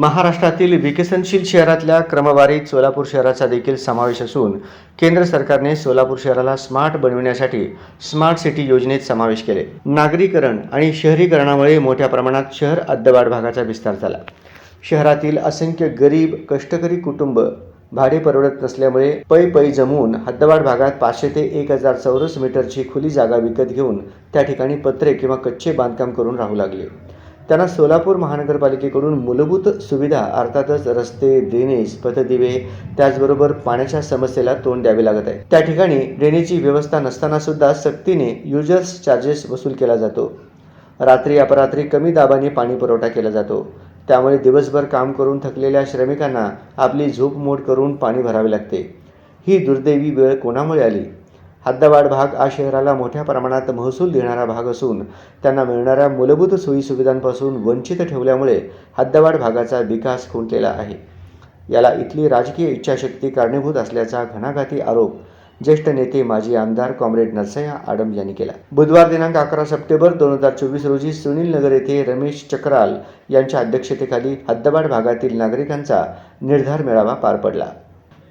महाराष्ट्रातील विकसनशील शहरातल्या क्रमवारीत सोलापूर शहराचा देखील समावेश असून केंद्र सरकारने सोलापूर शहराला स्मार्ट बनविण्यासाठी स्मार्ट सिटी योजनेत समावेश केले। नागरीकरण आणि शहरीकरणामुळे मोठ्या प्रमाणात शहर हद्दवाढ भागाचा विस्तार झाला। शहरातील असंख्य गरीब कष्टकरी कुटुंब भाडे परवडत नसल्यामुळे पै जमून हद्दवाढ भागात 500 ते 1000 चौरस मीटरची खुली जागा विकत घेऊन त्या ठिकाणी पत्रे किंवा कच्चे बांधकाम करून राहू लागले। त्यांना सोलापूर महानगरपालिकेकडून मूलभूत सुविधा अर्थातच रस्ते, ड्रेनेज, पथदिवे त्याचबरोबर पाण्याच्या समस्येला तोंड द्यावे लागत आहे। त्या ठिकाणी ड्रेनेजची व्यवस्था नसताना सुद्धा सक्तीने युजर्स चार्जेस वसूल केला जातो। रात्री अपरात्री कमी दाबाने पाणी पुरवठा केला जातो। त्यामुळे दिवसभर काम करून थकलेल्या श्रमिकांना आपली झोप मोड करून पाणी भरावे लागते। ही दुर्दैवी वेळ कोणामुळे आली? हद्दवाढ भाग हा शहराला मोठ्या प्रमाणात महसूल देणारा भाग असून त्यांना मिळणाऱ्या मूलभूत सोयीसुविधांपासून वंचित ठेवल्यामुळे हद्दवाढ भागाचा विकास खुंटलेला आहे। याला इथली राजकीय इच्छाशक्ती कारणीभूत असल्याचा घणाघाती आरोप ज्येष्ठ नेते माजी आमदार कॉम्रेड नरसय्या आडम यांनी केला। बुधवार दिनांक 11 सप्टेंबर 2024 रोजी सुनील नगर येथे रमेश चक्राल यांच्या अध्यक्षतेखाली हद्दवाढ भागातील नागरिकांचा निर्धार मेळावा पार पडला।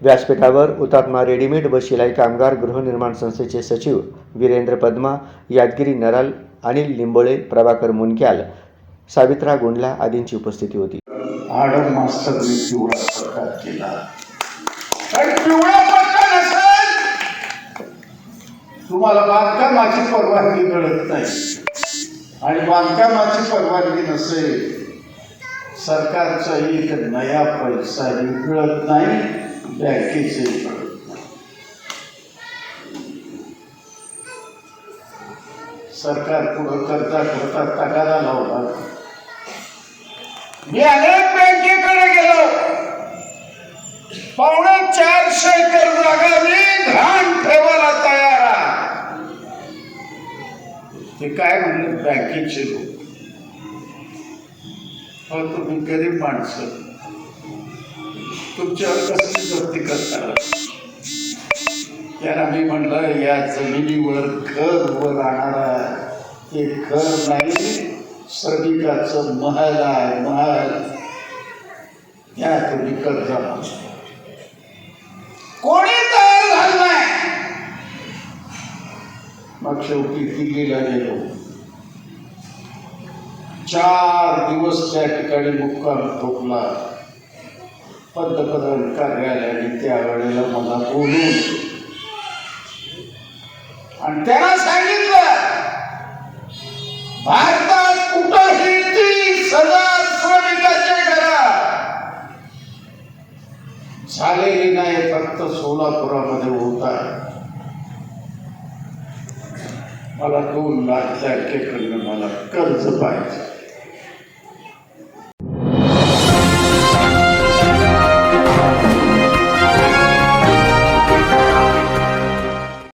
व्यासपीठावर हुतात्मा रेडीमेड व शिलाई कामगार गृहनिर्माण संस्थेचे सचिव वीरेंद्र पद्मा, यादगिरी नराल, अनिल लिंबोळे, प्रभाकर मुनक्याल, सावित्रा गोंडला आदींची उपस्थिती होती। आडम मास्तरने पिवळा पत्ता केला आणि पिवळा पत्ता नसेल तुम्हाला बांधकामाची परवानगी मिळत नाही आणि बांधकामाची परवानगी नसेल सरकारचा एक नया पैसाही मिळत नाही, बँकेचे मिळत नाही। सरकार पुढं करता तगादा लावला। मी अनेक बँकेकडे गेलो, 450 एकर जागा मी घाण ठेवायला तयार आहे। ते काय म्हणले बँकेचे लोक, तुम्ही गरीब माणसं तुमच्यावर कसली जप्ती करता? त्याला मी म्हणलं या जमिनीवर घर उभं राहणारा हे घर नाही, श्रमिकाचं महल आहे, महल। या तुम्ही कर्ज कोणी तयार झालं नाही। मग शेवटी दिल्लीला गेलो, 4 दिवस त्या ठिकाणी मुक्काम ठोकला। पंतप्रधान कार्यालयाने त्यावेळेला मला बोलून आणि त्याला सांगितलं भारतात कुठंही 30,000 श्रमिकाचे घरं झालेली नाही, फक्त सोलापुरामध्ये होता। मला 2 लाख बँकेकडनं मला कर्ज पाहिजे।